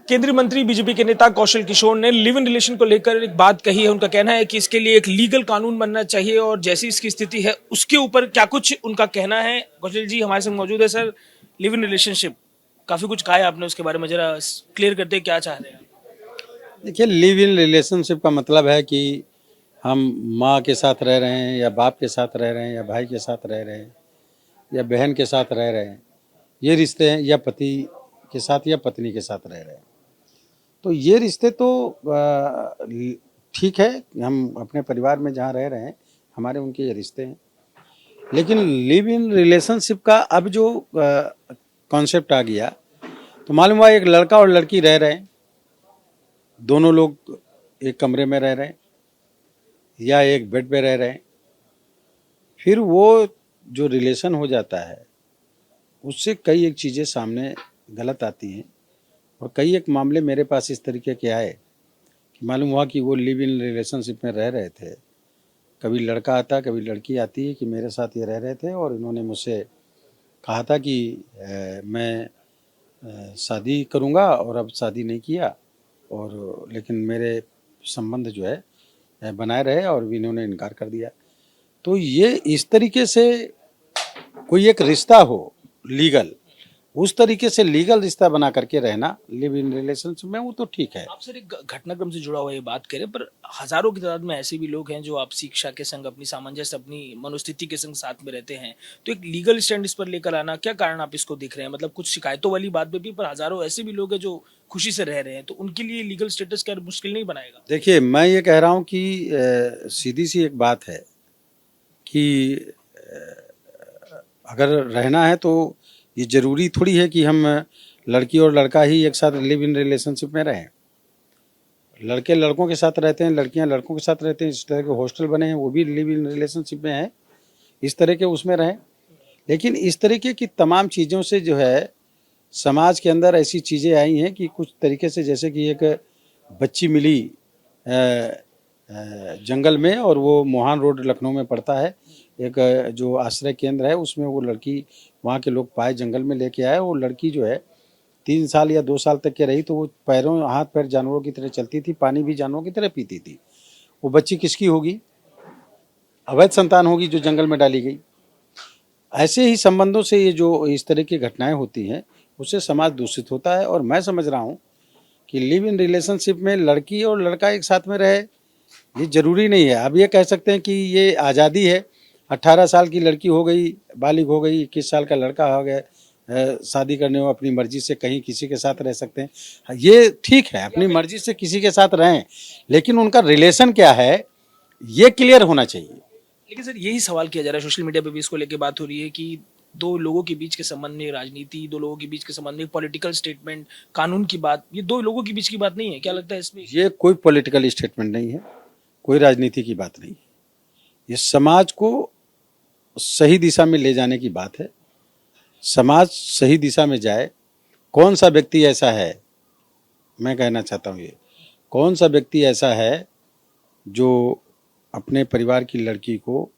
केंद्रीय मंत्री बीजेपी के नेता कौशल किशोर ने लिव इन रिलेशन को लेकर एक बात कही है। उनका कहना है कि इसके लिए एक लीगल कानून बनना चाहिए और जैसी इसकी स्थिति है उसके ऊपर क्या कुछ उनका कहना है। कौशल जी हमारे संग मौजूद है। सर, लिव इन रिलेशनशिप काफी कुछ कहा है आपने, उसके बारे में जरा क्लियर करते क्या चाह रहे हैं। देखिए, लिव इन रिलेशनशिप का मतलब है कि हम माँ के साथ रह रहे हैं या बाप के साथ रह रहे हैं या भाई के साथ रह रहे हैं या बहन के साथ रह रहे हैं, ये रिश्ते हैं, या पति के साथ या पत्नी के साथ रह रहे हैं। तो ये रिश्ते तो ठीक है, हम अपने परिवार में जहाँ रह रहे हैं हमारे उनके ये रिश्ते हैं। लेकिन लिव इन रिलेशनशिप का अब जो कॉन्सेप्ट आ गया, तो मालूम हुआ एक लड़का और लड़की रह रहे हैं, दोनों लोग एक कमरे में रह रहे हैं या एक बेड पे रह रहे हैं। फिर वो जो रिलेशन हो जाता है उससे कई एक चीज़ें सामने गलत आती हैं। और कई एक मामले मेरे पास इस तरीके के आए कि मालूम हुआ कि वो लिव इन रिलेशनशिप में रह रहे थे। कभी लड़का आता, कभी लड़की आती है कि मेरे साथ ये रह रहे थे और इन्होंने मुझसे कहा था कि मैं शादी करूँगा, और अब शादी नहीं किया, और लेकिन मेरे संबंध जो है बनाए रहे और इन्होंने इनकार कर दिया। तो ये इस तरीके से कोई एक रिश्ता हो लीगल, उस तरीके से लीगल रिश्ता बना करके रहना लिव इन रिलेशनशिप में, वो तो ठीक है। आप सर एक घटनाक्रम से जुड़ा हुआ ये बात करें, पर हजारों की तादाद में ऐसे भी लोग हैं जो आपसी इच्छा के संग, अपनी सामंजस्य, अपनी मनोस्थिति के संग साथ में रहते हैं। तो एक लीगल स्टैंड इस पर लेकर आना, क्या कारण आप इसको देख रहे हैं? मतलब कुछ शिकायतों वाली बात भी, पर हजारों ऐसे भी लोग हैं जो खुशी से रह रहे हैं, तो उनके लिए लीगल स्टेटस क्या मुश्किल नहीं बनाएगा? देखिए, मैं ये कह रहा हूँ कि सीधी सी एक बात है कि अगर रहना है तो ये ज़रूरी थोड़ी है कि हम लड़की और लड़का ही एक साथ लिव इन रिलेशनशिप में रहें। लड़के लड़कों के साथ रहते हैं, लड़कियां लड़कों के साथ रहते हैं। इस तरह के हॉस्टल बने हैं, वो भी लिव इन रिलेशनशिप में है, इस तरह के उसमें रहें। लेकिन इस तरीके की तमाम चीज़ों से जो है समाज के अंदर ऐसी चीज़ें आई हैं कि कुछ तरीके से, जैसे कि एक बच्ची मिली जंगल में, और वो मोहान रोड लखनऊ में पड़ता है, एक जो आश्रय केंद्र है उसमें वो लड़की वहाँ के लोग पाए, जंगल में लेके आए। वो लड़की जो है 3 साल या 2 साल तक के रही, तो वो पैरों हाथ पैर जानवरों की तरह चलती थी, पानी भी जानवरों की तरह पीती थी। वो बच्ची किसकी होगी? अवैध संतान होगी जो जंगल में डाली गई। ऐसे ही संबंधों से ये जो इस तरह की घटनाएं होती हैं उससे समाज दूषित होता है। और मैं समझ रहा हूँ कि लिव इन रिलेशनशिप में लड़की और लड़का एक साथ में रहे, ये जरूरी नहीं है। अब ये कह सकते हैं कि ये आज़ादी है, 18 साल की लड़की हो गई, बालिग हो गई, 21 साल का लड़का हो गया, शादी करने हो अपनी मर्जी से कहीं किसी के साथ रह सकते हैं। ये ठीक है, अपनी मर्जी से किसी के साथ रहें, लेकिन उनका रिलेशन क्या है ये क्लियर होना चाहिए। लेकिन सर यही सवाल किया जा रहा है, सोशल मीडिया पे भी इसको लेके बात हो रही है कि दो लोगों के बीच के संबंध में राजनीति, दो लोगों के बीच के संबंध में पॉलिटिकल स्टेटमेंट, कानून की बात, ये दो लोगों के बीच की बात नहीं है। क्या लगता है इसमें? ये कोई पॉलिटिकल स्टेटमेंट नहीं है, कोई राजनीति की बात नहीं है। ये समाज को सही दिशा में ले जाने की बात है। समाज सही दिशा में जाए। कौन सा व्यक्ति ऐसा है, मैं कहना चाहता हूँ, ये कौन सा व्यक्ति ऐसा है जो अपने परिवार की लड़की को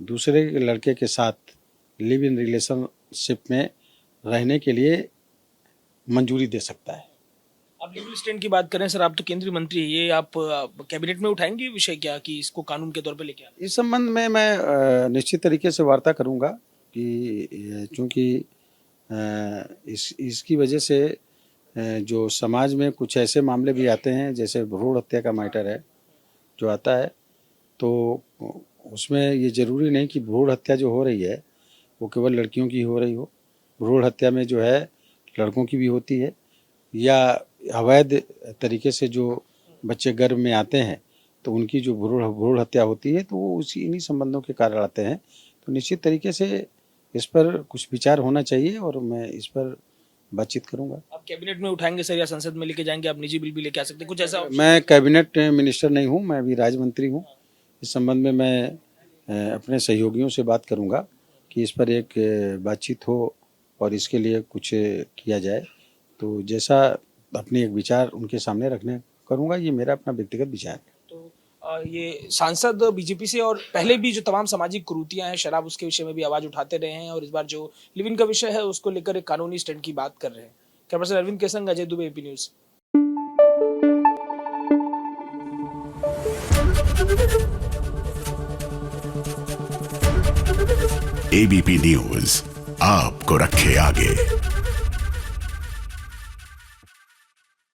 दूसरे लड़के के साथ लिव इन रिलेशनशिप में रहने के लिए मंजूरी दे सकता है? आप लीगल स्टैंड की बात करें सर, आप तो केंद्रीय मंत्री है, ये आप कैबिनेट में उठाएंगे ये विषय क्या, कि इसको कानून के तौर पे लेके आए? इस संबंध में मैं निश्चित तरीके से वार्ता करूंगा कि चूँकि इसकी वजह से जो समाज में कुछ ऐसे मामले भी आते हैं, जैसे भ्रूण हत्या का मैटर है जो आता है, तो उसमें ये ज़रूरी नहीं कि भ्रूण हत्या जो हो रही है वो केवल लड़कियों की हो रही हो। भ्रूण हत्या में जो है लड़कों की भी होती है, या अवैध तरीके से जो बच्चे गर्भ में आते हैं तो उनकी जो भ्रूण हत्या होती है, तो वो उसी इन्हीं संबंधों के कारण आते हैं। तो निश्चित तरीके से इस पर कुछ विचार होना चाहिए और मैं इस पर बातचीत करूंगा। आप कैबिनेट में उठाएंगे सर या संसद में लेके जाएंगे? आप निजी बिल भी लेके आ सकते हैं, कुछ ऐसा? मैं कैबिनेट मिनिस्टर नहीं हूं, मैं अभी राज्य मंत्री हूं। इस संबंध में मैं अपने सहयोगियों से बात करूंगा कि इस पर एक बातचीत हो और इसके लिए कुछ किया जाए। तो जैसा अपनी एक विचार उनके सामने रखने करूंगा, ये मेरा अपना व्यक्तिगत विचार है। तो ये सांसद बीजेपी से और पहले भी जो तमाम सामाजिक कुरीतियां हैं, शराब, उसके विषय में भी आवाज उठाते रहे हैं, और इस बार जो लिव इन का विषय है उसको लेकर एक कानूनी स्टैंड की बात कर रहे हैं। कैमरा पर्सन अरविंद के संग Ajay Dubey, AP news. ABP news आपको रखे आगे।